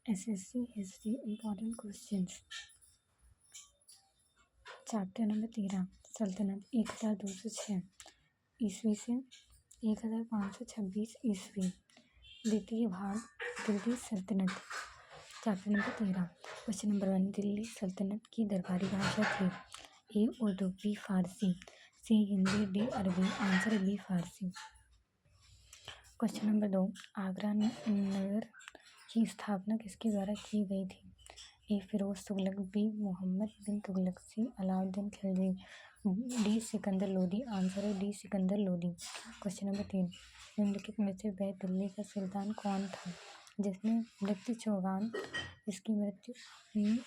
SSC history important questions. Chapter number 13 सल्तनत 1206 ईस्वी से 1526 ईस्वी। द्वितीय भाग दिल्ली सल्तनत। Chapter number 13 question number 1 Delhi सल्तनत की दरबारी भाषा थी। ए उर्दू, बी फारसी, सी हिंदी, डी अरबी। आंसर बी फारसी। क्वेश्चन नंबर 2 आगरा नगर की स्थापना किसके द्वारा की गई थी। ए फिरोज तुगलक, बी मोहम्मद बिन तुगलक, सी अलाउद्दीन खिलजी, डी सिकंदर लोदी। आंसर है D Sikandar Lodi. Question number 3 निम्नलिखित में से वह दिल्ली का सुल्तान कौन था जिसकी मृत्यु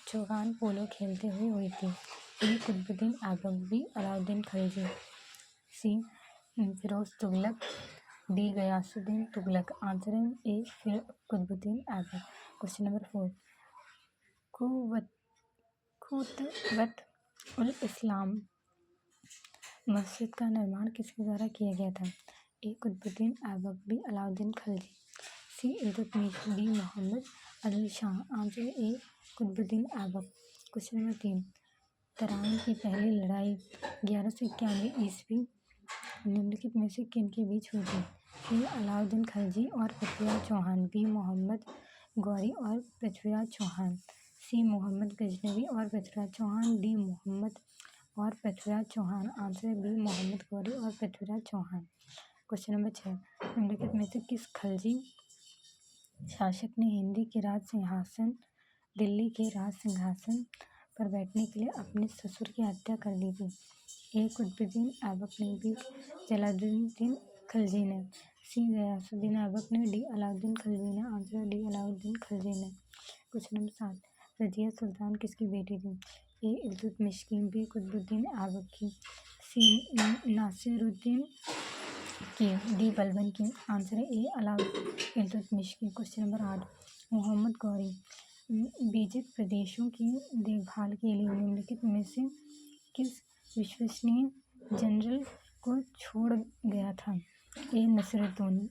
चौगान पोलो खेलते हुए हुई थी। A Qutbuddin Aibak, B Alauddin Khilji, C Firoz Tughlaq, D Ghiyasuddin Tughlaq. Answer है ए फिर कुतुबुद्दीन ऐबक। क्वेश्चन नंबर 4 खुतवत उल इस्लाम मस्जिद का निर्माण किसके द्वारा किया गया था। A Qutbuddin Aibak, B Alauddin Khilji, C Iltutmish, D Mohammad Ali Shah. Answer A Qutbuddin Aibak. Question number 3 Tarain की पहली लड़ाई 1191 ईस्वी निम्नलिखित में से किन के बीच हुई थी। ए अलाउद्दीन खिलजी और पृथ्वीराज चौहान, बी मोहम्मद गौरी और पृथ्वीराज चौहान, सी मोहम्मद गजनवी और पृथ्वीराज चौहान, डी मोहम्मद और पृथ्वीराज चौहान। आंसर है बी मोहम्मद गौरी और पृथ्वीराज चौहान। क्वेश्चन नंबर 6 निम्नलिखित में से किस खिलजी शासक ने दिल्ली के राज सिंहासन पर बैठने के लिए अपने ससुर की हत्या कर दी थी। ए कुतुबुद्दीन ऐबक ने, बी जलालुद्दीन खिलजी ने, सी गयासुद्दीन ऐबक ने, डी अलाउद्दीन खिलजी ने। आंसर डी अलाउद्दीन खिलजी ने। क्वेश्चन नंबर 7 रजिया सुल्तान किसकी बेटी थी। ए इल्तुतमिश की, बी कुतुबुद्दीन ऐबक की, सी नासिरुद्दीन की, डी बलबन की। आंसर है ए इल्तुतमिश की। क्वेश्चन नंबर 8 मोहम्मद गौरी विजित प्रदेशों की देखभाल के लिए निम्नलिखित में से किस विश्वसनीय जनरल को छोड़ गया था। A Nasiruddin,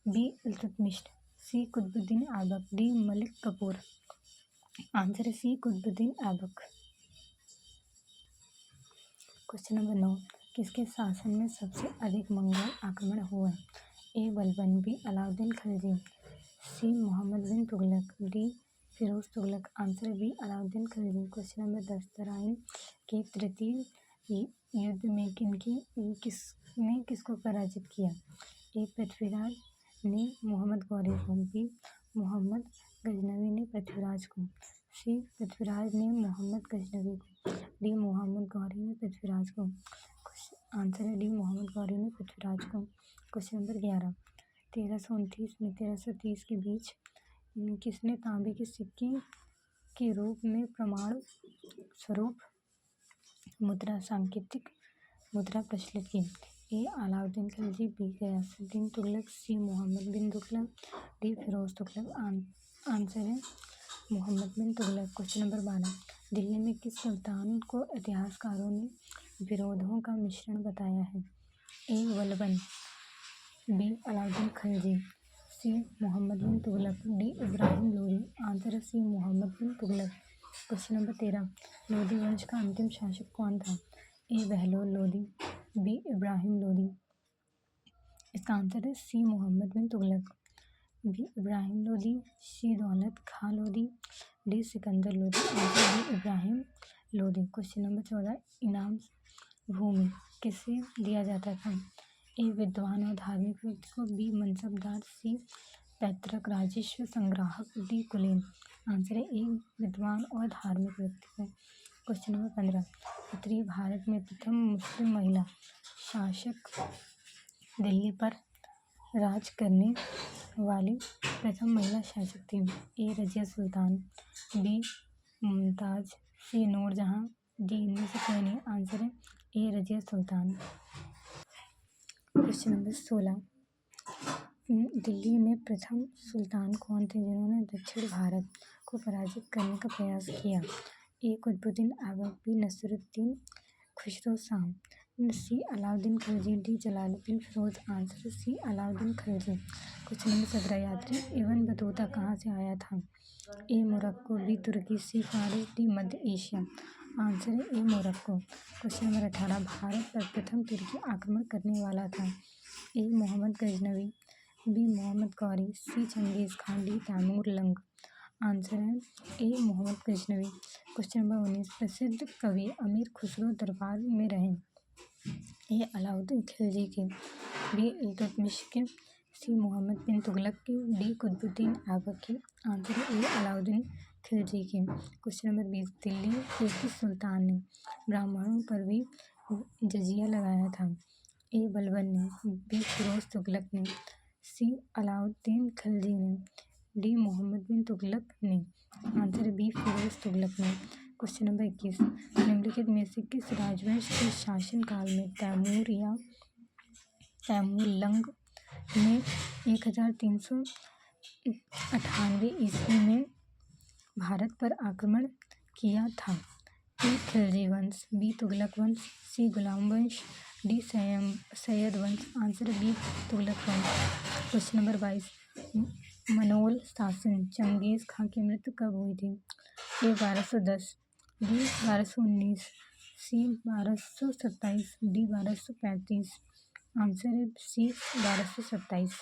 B Iltutmish, C Qutbuddin Aibak, D Malik Kafur. Answer है C Qutbuddin Aibak. Question number 9 किसके शासन में सबसे अधिक मंगोल आक्रमण हुए। A Balban, B Alauddin Khilji, C Mohammad bin Tughlaq, D Firoz Tughlaq. Answer B Alauddin Khilji. Question number 10 Tarain के तृतीय युद्ध में किसने किसको पराजित किया। ए पृथ्वीराज ने मोहम्मद गौरी को, बी मोहम्मद गजनवी ने पृथ्वीराज को, सी पृथ्वीराज ने मोहम्मद गजनवी को, डी मोहम्मद गौरी ने पृथ्वीराज को। आंसर है डी मोहम्मद गौरी ने पृथ्वीराज को। क्वेश्चन नंबर 11 1329 में 1330 के बीच किसने तांबे के सिक्के के रूप में प्रमाण स्वरूप मुद्रा सांकेतिक मुद्रा प्रचलित की। ए अलाउद्दीन खिलजी, बी गयासुद्दीन तुगलक, सी मोहम्मद बिन तुगलक, डी फिरोज तुगलक। आंसर है मोहम्मद बिन तुगलक। क्वेश्चन नंबर 12 दिल्ली में किस सुल्तान को इतिहासकारों ने विरोधों का मिश्रण बताया है। A Balban, B Alauddin Khilji, C Mohammad bin Tughlaq, D Ibrahim Lodi. Answer है C Mohammad bin Tughlaq. Question number 13 Lodi वंश का अंतिम शासक कौन था। A Bahlol Lodi, B Ibrahim Lodi. इसका आंसर है C Mohammad bin Tughlaq, B Ibrahim Lodi, C Daulat Khan Lodi, D Sikandar Lodi. Answer B Ibrahim Lodi. Question number 14 इनाम भूमि किसे दिया जाता था। ए विद्वान और धार्मिक व्यक्ति को, बी मनसबदार, सी पैतृक राजस्व संग्राहक, डी कुलीन। आंसर है ए विद्वान और धार्मिक व्यक्ति को। क्वेश्चन नंबर 15 उत्तरी भारत में प्रथम मुस्लिम महिला शासक दिल्ली पर राज करने वाली प्रथम महिला शासक थी। ए रजिया सुल्तान, बी मुमताज, सी नूरजहां, डी इनमें से कोई नहीं। आंसर है ए रजिया सुल्तान। क्वेश्चन नंबर 16 दिल्ली में प्रथम सुल्तान कौन थे जिन्होंने दक्षिण भारत को पराजित करने का प्रयास किया। A Qutbuddin Aibak, B Nasiruddin Khusro Shah, C Alauddin Khilji, D Jalaluddin Firoz. Answer C Alauddin Khilji. Question number 17, यात्री इब्न बतूता कहाँ से आया था? ए मोरक्को, बी तुर्की, सी फारस, डी मध्य एशिया। आंसर है A Morocco. Question number 18, Bharat पर प्रथम तुर्की आक्रमण करने वाला था? A Mohammad Ghaznavi, B Mohammad Ghori, C Changez Khan, D Taimur Lang. Answer है A Mohammad Ghaznavi. Question number 19, प्रसिद्ध कवि अमीर खुसरो दरबार में रहे? ए अलाउद्दीन खिलजी के, बी इल्तुतमिश के, सी मोहम्मद बिन तुगलक के, डी कुतुबुद्दीन ऐबक के। आंसर है ए अलाउद्दीन खिलजी के। क्वेश्चन नंबर 20, दिल्ली के किस सुल्तान ने ब्राह्मणों पर भी जजिया लगाया था? ए बलबन ने, बी फिरोज तुगलक ने, सी अलाउद्दीन खिलजी ने, डी मोहम्मद बिन तुगलक ने। आंसर है बी फिरोज तुगलक ने। क्वेश्चन नंबर 21, निम्नलिखित में से किस राजवंश के शासनकाल में तैमूर या तैमूर लंग ने 1398 ईस्वी में भारत पर आक्रमण किया था? ए खिलजी वंश, बी तुगलक वंश, सी गुलाम वंश, डी सैयद वंश। आंसर बी तुगलक वंश। क्वेश्चन नंबर 22, मनोल शासन चंगेज़ खां की मृत्यु कब हुई थी? ए 1210, बी 1219, सी 1227, डी 1235। आंसर है सी 1227।